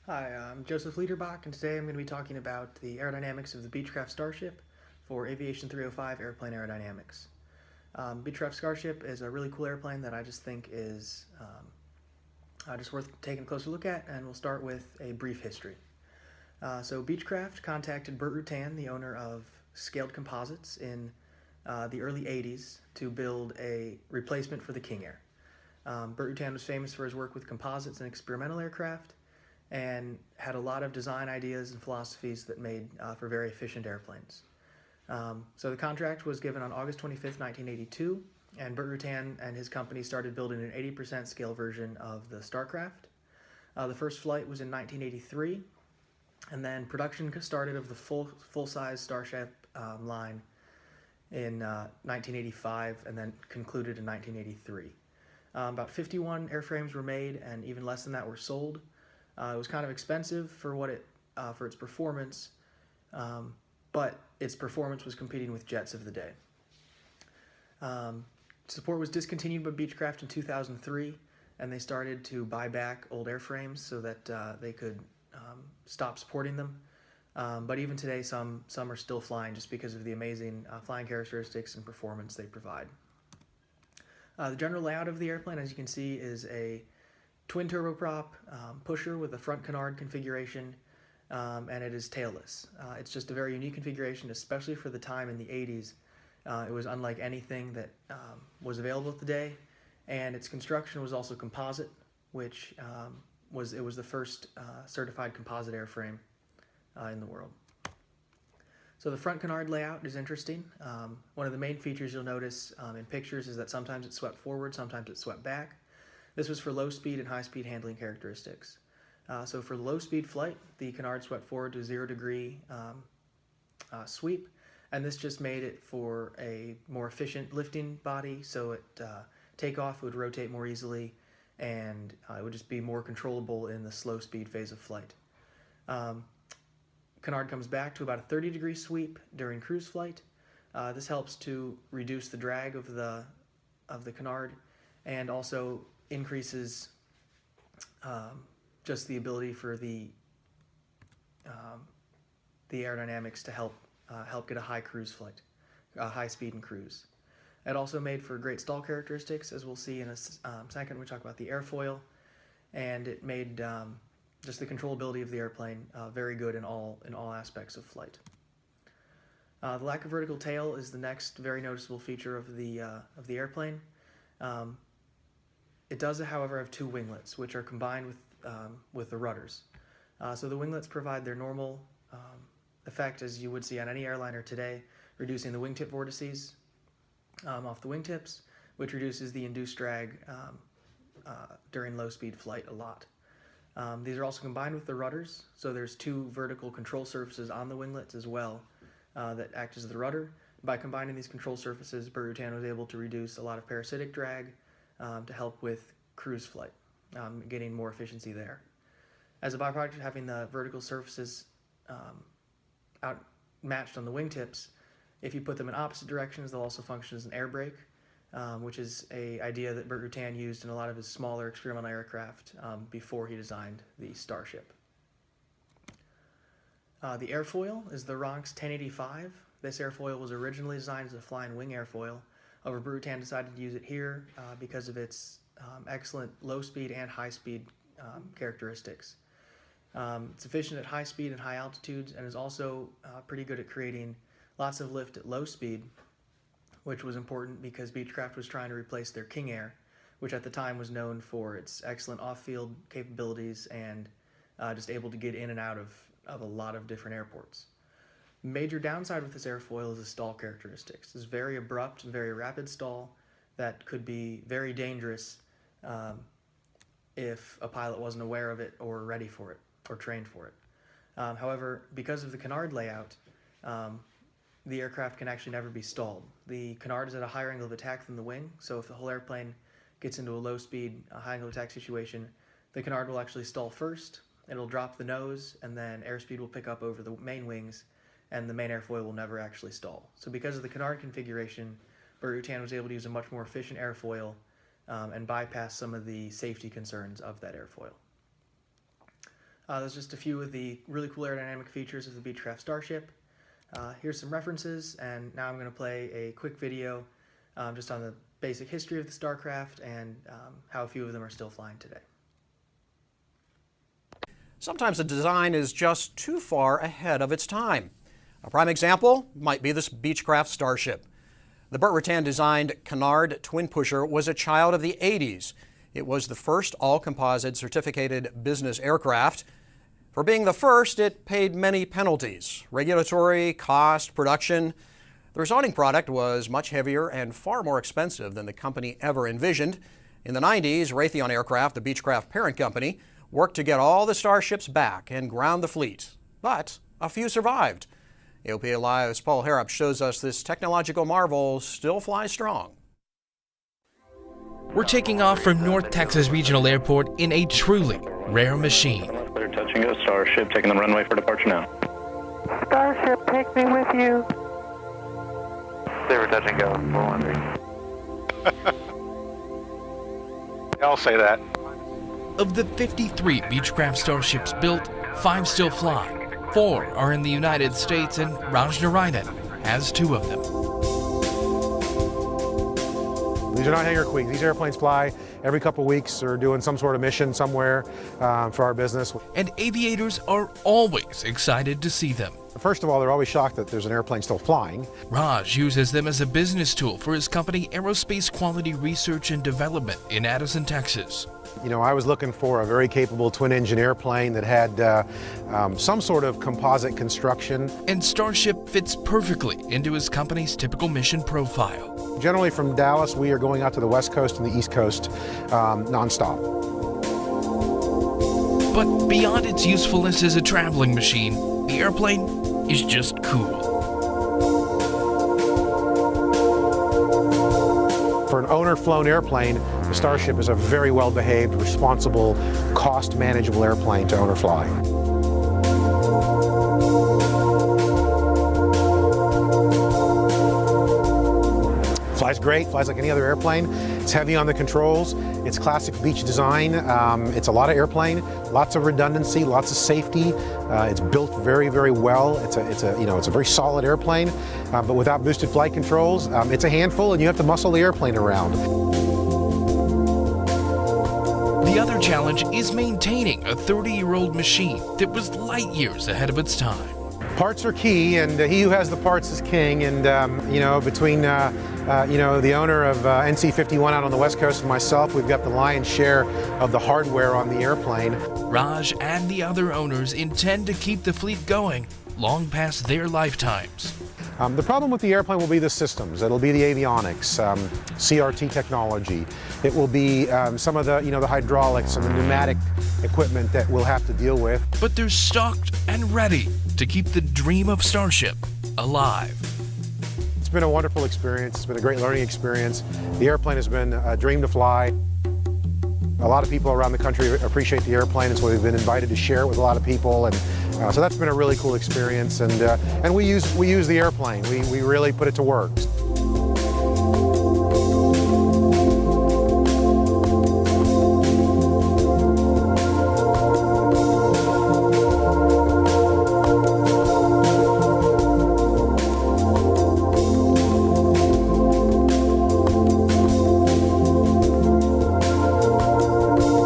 Hi, I'm Joseph Liederbach, and today I'm going to be talking about the aerodynamics of the Beechcraft Starship for Aviation 305 airplane aerodynamics. Beechcraft Starship is a really cool airplane that I just think is just worth taking a closer look at, and we'll start with a brief history. So Beechcraft contacted Burt Rutan, the owner of Scaled Composites, in the early 80s to build a replacement for the King Air. Burt Rutan was famous for his work with composites and experimental aircraft, and had a lot of design ideas and philosophies that made for very efficient airplanes. So the contract was given on August 25th, 1982, and Burt Rutan and his company started building an 80% scale version of the Starcraft. The first flight was in 1983, and then production started of the full-size Starship line in 1985, and then concluded in 1983. About 51 airframes were made, and even less than that were sold. It was kind of expensive for its performance, but its performance was competing with jets of the day. Support was discontinued by Beechcraft in 2003, and they started to buy back old airframes so that they could stop supporting them. But even today, some are still flying just because of the amazing flying characteristics and performance they provide. The general layout of the airplane, as you can see, is a twin turboprop pusher with a front canard configuration, and it is tailless. It's just a very unique configuration, especially for the time in the 80s. It was unlike anything that was available today, and its construction was also composite, which was the first certified composite airframe in the world. So the front canard layout is interesting. One of the main features you'll notice in pictures is that sometimes it's swept forward, sometimes it's swept back. This was for low speed and high speed handling characteristics. So for low speed flight, the canard swept forward to 0-degree sweep, and this just made it for a more efficient lifting body, so takeoff would rotate more easily, and it would just be more controllable in the slow speed phase of flight. Canard comes back to about a 30-degree sweep during cruise flight. This helps to reduce the drag of the canard, and also increases just the ability for the aerodynamics to help get a high cruise flight, high speed and cruise. It also made for great stall characteristics, as we'll see in a second when we talk about the airfoil, and it made just the controllability of the airplane very good in all aspects of flight. The lack of vertical tail is the next very noticeable feature of the airplane. It does, however, have two winglets, which are combined with the rudders. So the winglets provide their normal effect, as you would see on any airliner today, reducing the wingtip vortices off the wingtips, which reduces the induced drag during low-speed flight a lot. These are also combined with the rudders, so there's two vertical control surfaces on the winglets as well that act as the rudder. By combining these control surfaces, Burt Rutan was able to reduce a lot of parasitic drag to help with cruise flight, getting more efficiency there. As a byproduct of having the vertical surfaces matched on the wingtips, if you put them in opposite directions, they'll also function as an air brake, which is an idea that Burt Rutan used in a lot of his smaller experimental aircraft before he designed the Starship. The airfoil is the Ronx 1085. This airfoil was originally designed as a flying wing airfoil. However, Burt Rutan decided to use it here because of its excellent low-speed and high-speed characteristics. It's efficient at high speed and high altitudes, and is also pretty good at creating lots of lift at low speed, which was important because Beechcraft was trying to replace their King Air, which at the time was known for its excellent off-field capabilities and just able to get in and out of a lot of different airports. Major downside with this airfoil is the stall characteristics. It's very abrupt and very rapid stall that could be very dangerous if a pilot wasn't aware of it or ready for it or trained for it. However, because of the canard layout, the aircraft can actually never be stalled. The canard is at a higher angle of attack than the wing, so if the whole airplane gets into a low-speed, high angle of attack situation, the canard will actually stall first, it'll drop the nose, and then airspeed will pick up over the main wings, and the main airfoil will never actually stall. So because of the canard configuration, Burt Rutan was able to use a much more efficient airfoil and bypass some of the safety concerns of that airfoil. There's just a few of the really cool aerodynamic features of the Beechcraft Starship. Here's some references, and now I'm going to play a quick video just on the basic history of the Starcraft and how a few of them are still flying today. Sometimes a design is just too far ahead of its time. A prime example might be this Beechcraft Starship. The Burt Rutan designed Canard twin pusher was a child of the 80s. It was the first all-composite certificated business aircraft. For being the first, it paid many penalties: regulatory, cost, production. The resulting product was much heavier and far more expensive than the company ever envisioned. In the 90s, Raytheon Aircraft, the Beechcraft parent company, worked to get all the Starships back and ground the fleet. But a few survived. AOPA Live's Paul Harrop shows us this technological marvel still flies strong. We're taking off from North Texas Regional Airport in a truly rare machine. Clear, touch and go. Starship taking the runway for departure now. Starship, take me with you. Clear, touch and go. 400. I'll say that. Of the 53 Beechcraft Starships built, 5 still fly. 4 are in the United States, and Raj Narayanan has 2 of them. These are not hangar queens. These airplanes fly every couple of weeks or doing some sort of mission somewhere for our business. And aviators are always excited to see them. First of all, they're always shocked that there's an airplane still flying. Raj uses them as a business tool for his company Aerospace Quality Research and Development in Addison, Texas. You know, I was looking for a very capable twin-engine airplane that had some sort of composite construction. And Starship fits perfectly into his company's typical mission profile. Generally from Dallas, we are going out to the West Coast and the East Coast nonstop. But beyond its usefulness as a traveling machine, the airplane is just cool. For an owner-flown airplane, the Starship is a very well-behaved, responsible, cost-manageable airplane to own or fly. Flies great, flies like any other airplane. It's heavy on the controls. It's classic Beech design. It's a lot of airplane, lots of redundancy, lots of safety. It's built very, very well. It's a very solid airplane, but without boosted flight controls, it's a handful, and you have to muscle the airplane around. The other challenge is maintaining a 30-year-old machine that was light years ahead of its time. Parts are key, and he who has the parts is king. And between the owner of NC-51 out on the West Coast and myself, we've got the lion's share of the hardware on the airplane. Raj and the other owners intend to keep the fleet going long past their lifetimes. The problem with the airplane will be the systems. It'll be the avionics, CRT technology. It will be some of the the hydraulics and the pneumatic equipment that we'll have to deal with. But they're stocked and ready to keep the dream of Starship alive. It's been a wonderful experience. It's been a great learning experience. The airplane has been a dream to fly. A lot of people around the country appreciate the airplane, and so we've been invited to share it with a lot of people, and so that's been a really cool experience. And we use the airplane. We really put it to work.